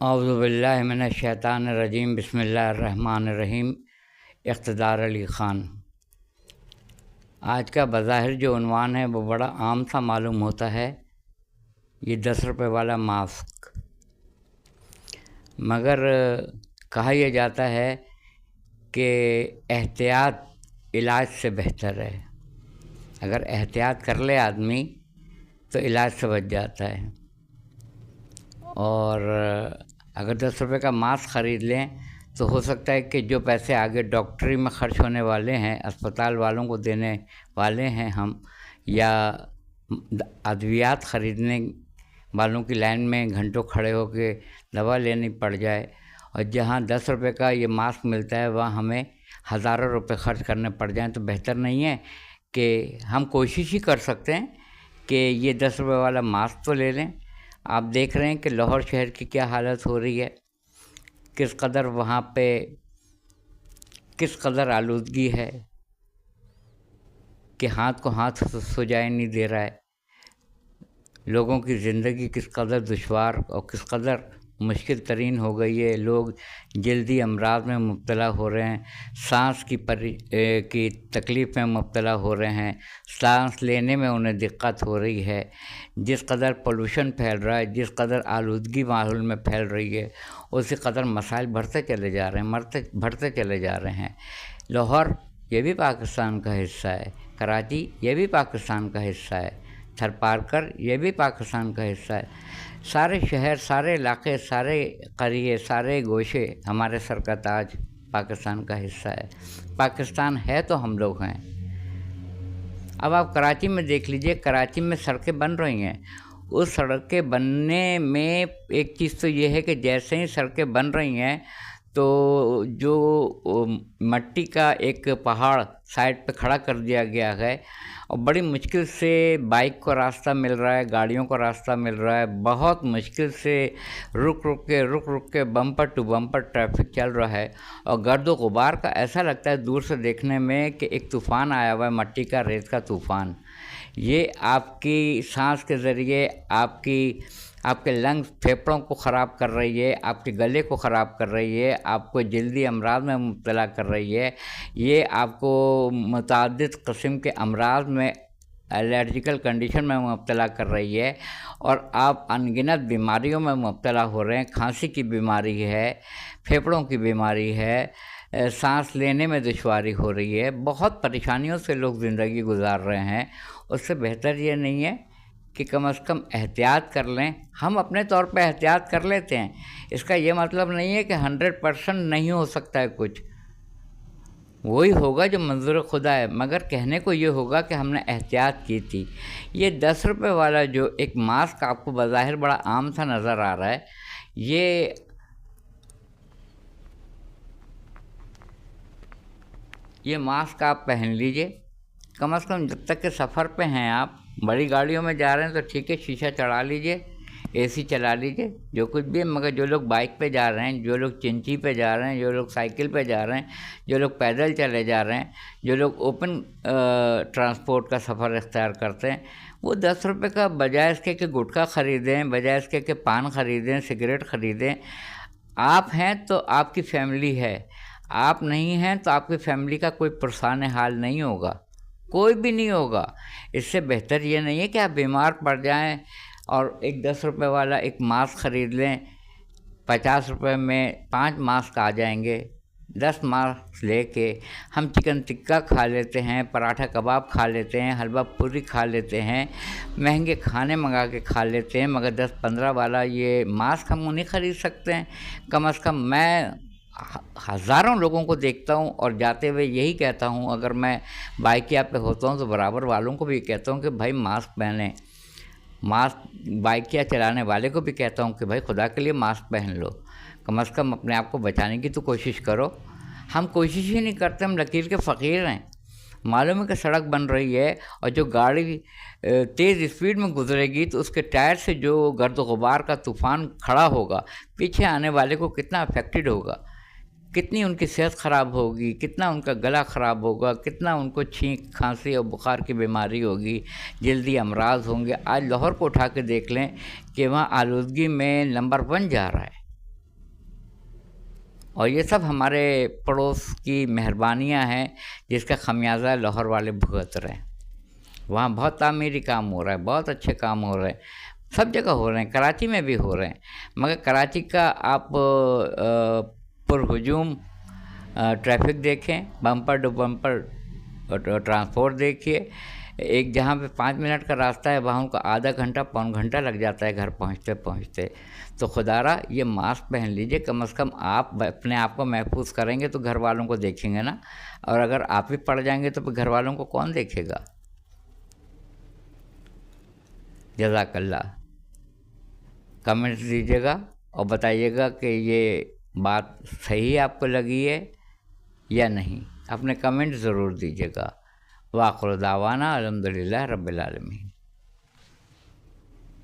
औज़ुबिल्लाहि मिनश्शैतानिर्रजीम बिस्मिल्लाहिर्रहमानिर्रहीम। इक़्तिदार अली ख़ान। आज का बज़ाहिर जो उन्वान है वो बड़ा आम सा मालूम होता है, ये 10 रुपये वाला मास्क। मगर कहा यह जाता है कि एहतियात इलाज से बेहतर है। अगर एहतियात कर ले आदमी तो इलाज से बच जाता है। और अगर 10 रुपये का मास्क ख़रीद लें तो हो सकता है कि जो पैसे आगे डॉक्टरी में ख़र्च होने वाले हैं, अस्पताल वालों को देने वाले हैं हम, या अद्वियात ख़रीदने वालों की लाइन में घंटों खड़े होकर दवा लेनी पड़ जाए, और जहाँ 10 रुपये का ये मास्क मिलता है वहाँ हमें हज़ारों रुपये ख़र्च करने पड़ जाएँ। तो बेहतर नहीं है कि हम कोशिश ही कर सकते हैं कि ये 10 रुपये वाला मास्क तो ले लें। आप देख रहे हैं कि लाहौर शहर की क्या हालत हो रही है, किस कदर वहाँ पे किस कदर आलूदगी है कि हाथ को हाथ सुझाई नहीं दे रहा है। लोगों की ज़िंदगी किस कदर दुश्वार और किस कदर मुश्किल तरीन हो गई है। लोग जल्दी अमराज में मुब्तला हो रहे हैं, सांस की तकलीफ़ में मुब्तला हो रहे हैं, सांस लेने में उन्हें दिक्कत हो रही है। जिस कदर पोल्यूशन फैल रहा है, जिस कदर आलूदगी माहौल में फैल रही है, उसी कदर मसाइल बढ़ते चले जा रहे हैं, बढ़ते चले जा रहे हैं। लाहौर ये भी पाकिस्तान का हिस्सा है, कराची ये भी पाकिस्तान का हिस्सा है, थरपारकर ये भी पाकिस्तान का हिस्सा है। सारे शहर, सारे इलाके, सारे करिए, सारे गोशे हमारे सर का ताज पाकिस्तान का हिस्सा है। पाकिस्तान है तो हम लोग हैं। अब आप कराची में देख लीजिए, कराची में सड़कें बन रही हैं। उस सड़कें बनने में एक चीज़ तो ये है कि जैसे ही सड़कें बन रही हैं तो जो मट्टी का एक पहाड़ साइड पे खड़ा कर दिया गया है, और बड़ी मुश्किल से बाइक को रास्ता मिल रहा है, गाड़ियों को रास्ता मिल रहा है। बहुत मुश्किल से रुक रुक के बम्पर टू बम्पर ट्रैफिक चल रहा है। और गर्द गुबार का ऐसा लगता है दूर से देखने में कि एक तूफ़ान आया हुआ है, मट्टी का, रेत का तूफ़ान। ये आपकी सांस के ज़रिए आपके लंग्स, फेफड़ों को ख़राब कर रही है, आपके गले को ख़राब कर रही है, आपको जल्दी अमराज में मुब्तला कर रही है। ये आपको मुतअद्दिद क़िस्म के अमराज में, एलर्जिकल कंडीशन में मुब्तला कर रही है, और आप अनगिनत बीमारियों में मुब्तला हो रहे हैं। खांसी की बीमारी है, फेफड़ों की बीमारी है, सांस लेने में दुश्वारी हो रही है। बहुत परेशानियों से लोग ज़िंदगी गुजार रहे हैं। उससे बेहतर ये नहीं है कि कम से कम एहतियात कर लें। हम अपने तौर पे एहतियात कर लेते हैं, इसका ये मतलब नहीं है कि 100% नहीं हो सकता है कुछ। वही होगा जो मंजूर खुदा है, मगर कहने को ये होगा कि हमने एहतियात की थी। ये 10 रुपये वाला जो एक मास्क आपको बज़ाहिर बड़ा आम सा नज़र आ रहा है, ये मास्क आप पहन लीजिए। कम से कम जब तक के सफ़र पे हैं आप, बड़ी गाड़ियों में जा रहे हैं तो ठीक है, शीशा चढ़ा लीजिए, एसी चला लीजिए, जो कुछ भी है। मगर जो लोग बाइक पे जा रहे हैं, जो लोग चिंची पे जा रहे हैं, जो लोग साइकिल पे जा रहे हैं, जो लोग पैदल चले जा रहे हैं, जो लोग ओपन ट्रांसपोर्ट का सफ़र इख्तियार करते हैं, वो 10 रुपये का बजाय इसके कि गुटखा ख़रीदें, बजाय इसके कि पान ख़रीदें, सिगरेट ख़रीदें। आप हैं तो आपकी फैमिली है, आप नहीं हैं तो आपकी फैमिली का कोई पुरसान हाल नहीं होगा, कोई भी नहीं होगा। इससे बेहतर ये नहीं है कि आप बीमार पड़ जाएं और एक 10 रुपये वाला एक मास्क ख़रीद लें। 50 रुपये में 5 मास्क आ जाएंगे। 10 मास्क लेके हम चिकन टिक्का खा लेते हैं, पराठा कबाब खा लेते हैं, हलवा पूरी खा लेते हैं, महंगे खाने मंगा के खा लेते हैं। मगर 10-15 वाला ये मास्क हम नहीं ख़रीद सकते हैं। कम से कम मैं हज़ारों लोगों को देखता हूँ और जाते हुए यही कहता हूँ, अगर मैं बाइकिया पे होता हूँ तो बराबर वालों को भी कहता हूँ कि भाई मास्क पहनें। मास्क बाइकिया चलाने वाले को भी कहता हूँ कि भाई खुदा के लिए मास्क पहन लो, कम से कम अपने आप को बचाने की तो कोशिश करो। हम कोशिश ही नहीं करते, हम लकीर के फ़कीर हैं। मालूम है कि सड़क बन रही है और जो गाड़ी तेज़ स्पीड में गुजरेगी तो उसके टायर से जो गर्द गुबार का तूफ़ान खड़ा होगा, पीछे आने वाले को कितना अफेक्टेड होगा, कितनी उनकी सेहत ख़राब होगी, कितना उनका गला ख़राब होगा, कितना उनको छींक, खांसी और बुखार की बीमारी होगी, जल्दी अमराज होंगे। आज लाहौर को उठा के देख लें कि वहाँ आलूदगी में नंबर 1 जा रहा है। और ये सब हमारे पड़ोस की मेहरबानियाँ हैं, जिसका खमियाजा लाहौर वाले भुगत रहे हैं। वहाँ बहुत तामीरी काम हो रहा है, बहुत अच्छे काम हो रहे हैं, सब जगह हो रहे हैं, कराची में भी हो रहे हैं। मगर कराची का आप पुरहुजूम ट्रैफिक देखें, बम्पर टू बम्पर ट्रांसपोर्ट देखिए। एक जहाँ पे 5 मिनट का रास्ता है, वहाँ उनको आधा घंटा पौन घंटा लग जाता है घर पहुँचते पहुँचते। तो खुदारा ये मास्क पहन लीजिए, कम से कम आप अपने आप को महफूज करेंगे तो घर वालों को देखेंगे ना। और अगर आप ही पड़ जाएंगे तो फिर घर वालों को कौन देखेगा। जज़ाकल्लाह। कमेंट्स दीजिएगा और बताइएगा कि ये बात सही आपको लगी है या नहीं। अपने कमेंट ज़रूर दीजिएगा। वाखिर दावाना अल्हम्दुलिल्लाह रब्बिल आलमीन।